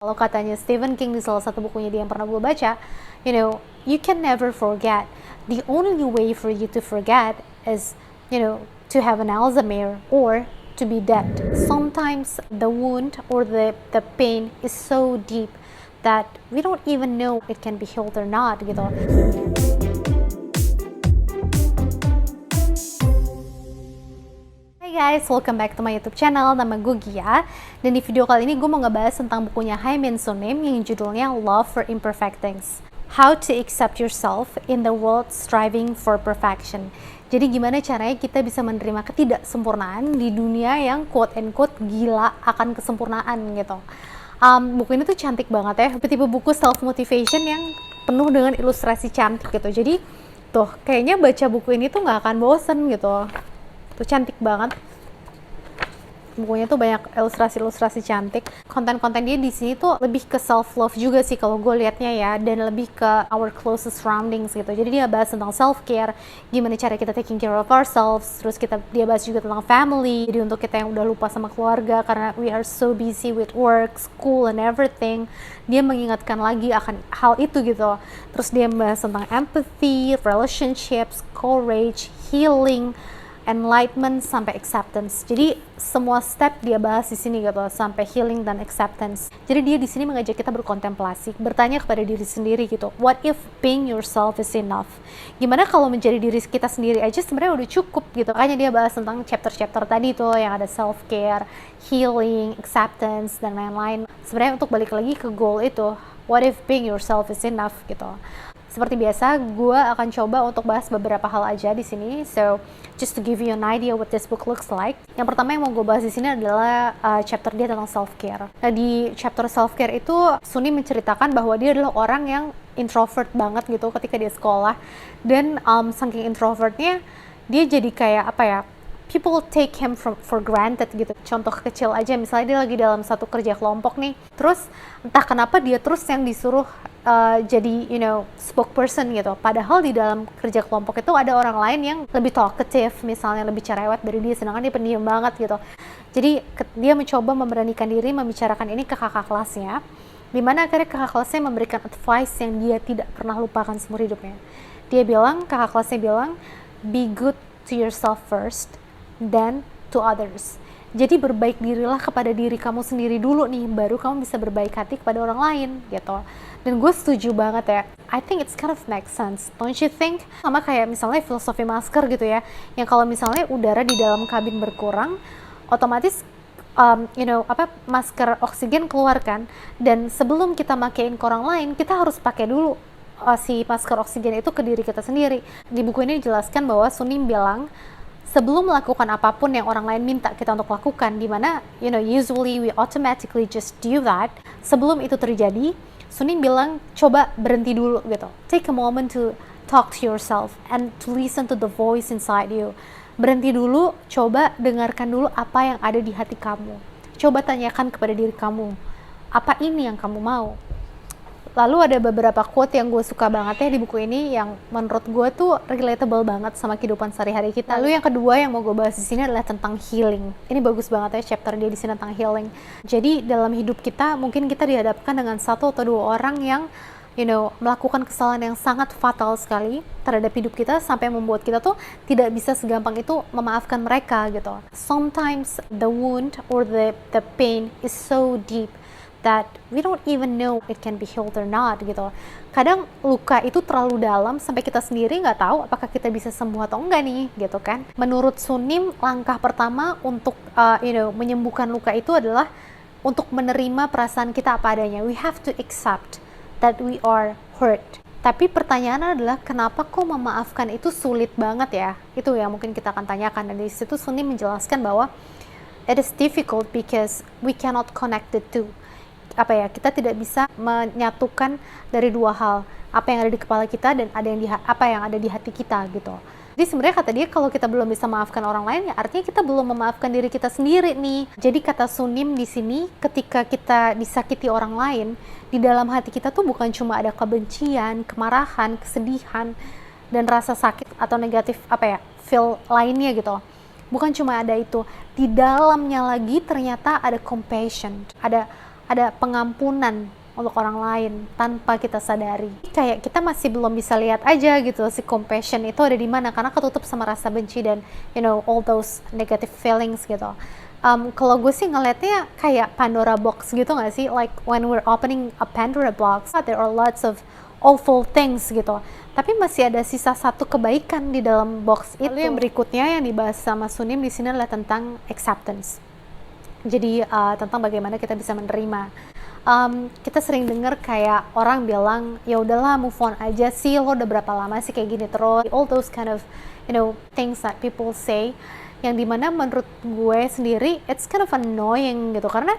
Kalau katanya Stephen King di salah satu bukunya dia yang pernah gue baca, you can never forget. The only way for you to forget is, to have an Alzheimer or to be dead. Sometimes the wound or the pain is so deep that we don't even know it can be healed or not gitu. Hai guys, welcome back to my YouTube channel. Nama gue Gia, dan di video kali ini gue mau ngebahas tentang bukunya Hae-min Sunim yang judulnya Love for Imperfect Things. How to accept yourself in the world striving for perfection. Jadi gimana caranya kita bisa menerima ketidaksempurnaan di dunia yang quote and quote gila akan kesempurnaan gitu. Buku ini tuh cantik banget ya, tipe buku self motivation yang penuh dengan ilustrasi cantik gitu. Jadi tuh kayaknya baca buku ini tuh nggak akan bosen gitu. Tuh cantik banget. Bukunya tuh banyak ilustrasi-ilustrasi cantik. Konten-konten dia di sini tuh lebih ke self love juga sih kalau gue liatnya ya, dan lebih ke our closest surroundings gitu. Jadi dia bahas tentang self care, gimana cara kita taking care of ourselves. Terus dia bahas juga tentang family. Jadi untuk kita yang udah lupa sama keluarga karena we are so busy with work, school and everything, dia mengingatkan lagi akan hal itu gitu. Terus dia bahas tentang empathy, relationships, courage, healing, enlightenment sampai acceptance. Jadi semua step dia bahas di sini gitu, sampai healing dan acceptance. Jadi dia di sini mengajak kita berkontemplasi, bertanya kepada diri sendiri gitu. What if being yourself is enough? Gimana kalau menjadi diri kita sendiri aja sebenarnya udah cukup gitu. Makanya dia bahas tentang chapter-chapter tadi tuh yang ada self care, healing, acceptance dan lain-lain. Sebenarnya untuk balik lagi ke goal itu, what if being yourself is enough gitu. Seperti biasa, gue akan coba untuk bahas beberapa hal aja di sini. So, just to give you an idea what this book looks like. Yang pertama yang mau gue bahas di sini adalah chapter dia tentang self care. Nah, di chapter self care itu Suni menceritakan bahwa dia adalah orang yang introvert banget gitu ketika dia sekolah. Dan saking introvertnya, dia jadi kayak apa ya? People take him for granted gitu. Contoh kecil aja, misalnya dia lagi dalam satu kerja kelompok nih, terus entah kenapa dia terus yang disuruh jadi spokesperson gitu. Padahal di dalam kerja kelompok itu ada orang lain yang lebih talkative, misalnya lebih cerewet dari dia, sedangkan dia pendiam banget gitu. Jadi dia mencoba memberanikan diri membicarakan ini ke kakak kelasnya, dimana akhirnya kakak kelasnya memberikan advice yang dia tidak pernah lupakan seumur hidupnya. Kakak kelasnya bilang, be good to yourself first, then to others. Jadi berbaik dirilah kepada diri kamu sendiri dulu nih, baru kamu bisa berbaik hati kepada orang lain gitu. Dan gue setuju banget ya, I think it's kind of makes sense, don't you think? Sama kayak misalnya filosofi masker gitu ya, yang kalau misalnya udara di dalam kabin berkurang, otomatis masker oksigen keluar kan, dan sebelum kita makein ke orang lain, kita harus pakai dulu si masker oksigen itu ke diri kita sendiri. Di buku ini dijelaskan bahwa Sunim bilang, sebelum melakukan apapun yang orang lain minta kita untuk lakukan, dimana usually we automatically just do that. Sebelum itu terjadi, Sunim bilang coba berhenti dulu gitu. Take a moment to talk to yourself and to listen to the voice inside you. Berhenti dulu, coba dengarkan dulu apa yang ada di hati kamu. Coba tanyakan kepada diri kamu, apa ini yang kamu mau? Lalu ada beberapa quote yang gue suka banget ya di buku ini, yang menurut gue tuh relatable banget sama kehidupan sehari-hari kita. Lalu yang kedua yang mau gue bahas di sini adalah tentang healing. Ini bagus banget ya chapter dia di sini tentang healing. Jadi dalam hidup kita mungkin kita dihadapkan dengan satu atau dua orang yang melakukan kesalahan yang sangat fatal sekali terhadap hidup kita, sampai membuat kita tuh tidak bisa segampang itu memaafkan mereka gitu. Sometimes the wound or the pain is so deep that we don't even know it can be healed or not gitu. Kadang luka itu terlalu dalam sampai kita sendiri nggak tahu apakah kita bisa sembuh atau enggak nih gitu kan. Menurut Sunim, langkah pertama untuk menyembuhkan luka itu adalah untuk menerima perasaan kita apa adanya. We have to accept that we are hurt. Tapi pertanyaannya adalah, kenapa kok memaafkan itu sulit banget ya? Itu yang mungkin kita akan tanyakan. Dan di situ Sunim menjelaskan bahwa it is difficult because we cannot connect the two. Kita tidak bisa menyatukan dari dua hal, apa yang ada di kepala kita dan apa yang ada di hati kita gitu. Jadi sebenarnya kata dia, kalau kita belum bisa maafkan orang lain, ya artinya kita belum memaafkan diri kita sendiri nih. Jadi kata Sunim di sini, ketika kita disakiti orang lain, di dalam hati kita tuh bukan cuma ada kebencian, kemarahan, kesedihan, dan rasa sakit atau negatif feel lainnya gitu. Bukan cuma ada itu, di dalamnya lagi ternyata ada compassion, ada ada pengampunan untuk orang lain tanpa kita sadari. Kayak kita masih belum bisa lihat aja gitu si compassion itu ada di mana, karena ketutup sama rasa benci dan all those negative feelings gitu. Kalau gue sih ngeliatnya kayak Pandora box gitu gak sih? Like when we're opening a Pandora box, there are lots of awful things gitu. Tapi masih ada sisa satu kebaikan di dalam box itu. Lalu yang berikutnya yang dibahas sama Sunim di sini adalah tentang acceptance. Jadi tentang bagaimana kita bisa menerima. Kita sering dengar kayak orang bilang, ya udahlah move on aja sih, lo udah berapa lama sih kayak gini terus. All those kind of things that people say, yang dimana menurut gue sendiri it's kind of annoying gitu, karena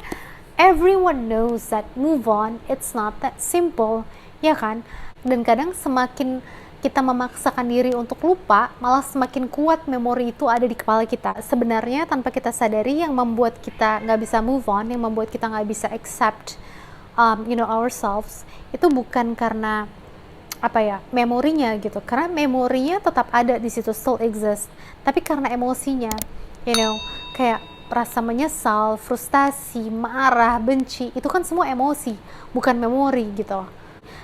everyone knows that move on it's not that simple, ya kan? Dan kadang semakin kita memaksakan diri untuk lupa, malah semakin kuat memori itu ada di kepala kita. Sebenarnya tanpa kita sadari, yang membuat kita nggak bisa move on, yang membuat kita nggak bisa accept ourselves, itu bukan karena memorinya gitu, karena memorinya tetap ada di situ, still exist, tapi karena emosinya, kayak rasa menyesal, frustasi, marah, benci, itu kan semua emosi, bukan memori gitu.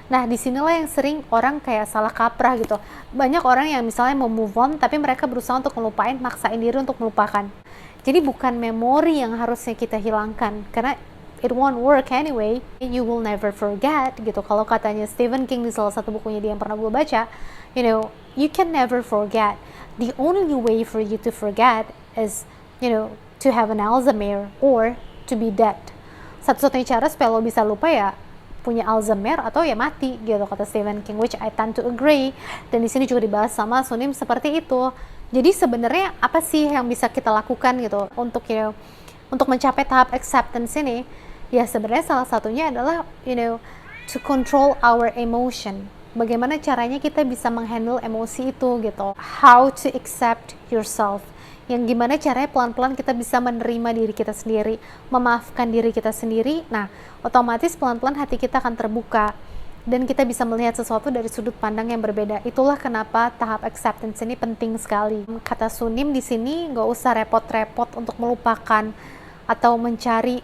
Nah, disinilah yang sering orang kayak salah kaprah gitu. Banyak orang yang misalnya mau move on, tapi mereka berusaha untuk melupain, maksain diri untuk melupakan. Jadi bukan memori yang harusnya kita hilangkan, karena it won't work anyway. You will never forget gitu. Kalau katanya Stephen King di salah satu bukunya dia yang pernah gue baca, you can never forget. The only way for you to forget is, to have an Alzheimer or to be dead. Satu-satunya cara supaya lo bisa lupa ya punya Alzheimer atau ya mati gitu, kata Stephen King, which I tend to agree. Dan di sini juga dibahas sama Sunim seperti itu. Jadi sebenarnya apa sih yang bisa kita lakukan gitu untuk untuk mencapai tahap acceptance ini? Ya sebenarnya salah satunya adalah to control our emotion. Bagaimana caranya kita bisa menghandle emosi itu gitu. How to accept yourself. Yang gimana caranya pelan-pelan kita bisa menerima diri kita sendiri, memaafkan diri kita sendiri. Nah, otomatis pelan-pelan hati kita akan terbuka dan kita bisa melihat sesuatu dari sudut pandang yang berbeda. Itulah kenapa tahap acceptance ini penting sekali. Kata Sunim di sini, nggak usah repot-repot untuk melupakan atau mencari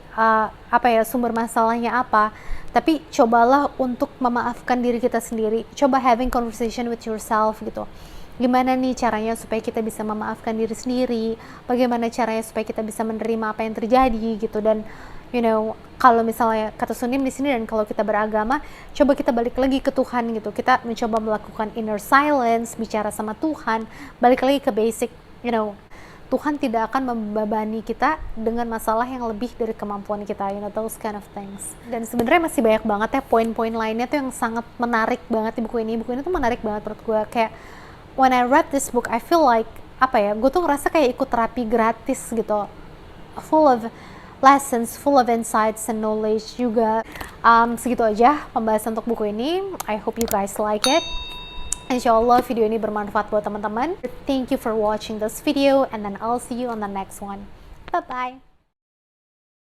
sumber masalahnya apa, tapi cobalah untuk memaafkan diri kita sendiri. Coba having conversation with yourself gitu. Gimana nih caranya supaya kita bisa memaafkan diri sendiri? Bagaimana caranya supaya kita bisa menerima apa yang terjadi gitu? Dan kalau misalnya kata Sunim di sini, dan kalau kita beragama, coba kita balik lagi ke Tuhan gitu. Kita mencoba melakukan inner silence, bicara sama Tuhan, balik lagi ke basic, Tuhan tidak akan membebani kita dengan masalah yang lebih dari kemampuan kita, those kind of things. Dan sebenarnya masih banyak banget ya poin-poin lainnya tuh yang sangat menarik banget di buku ini. Buku ini tuh menarik banget menurut gue. Kayak when I read this book, I feel like gue tuh ngerasa kayak ikut terapi gratis gitu, full of lessons, full of insights and knowledge juga. Segitu aja pembahasan untuk buku ini. I hope you guys like it. Insyaallah video ini bermanfaat buat teman-teman. Thank you for watching this video, and then I'll see you on the next one. Bye bye.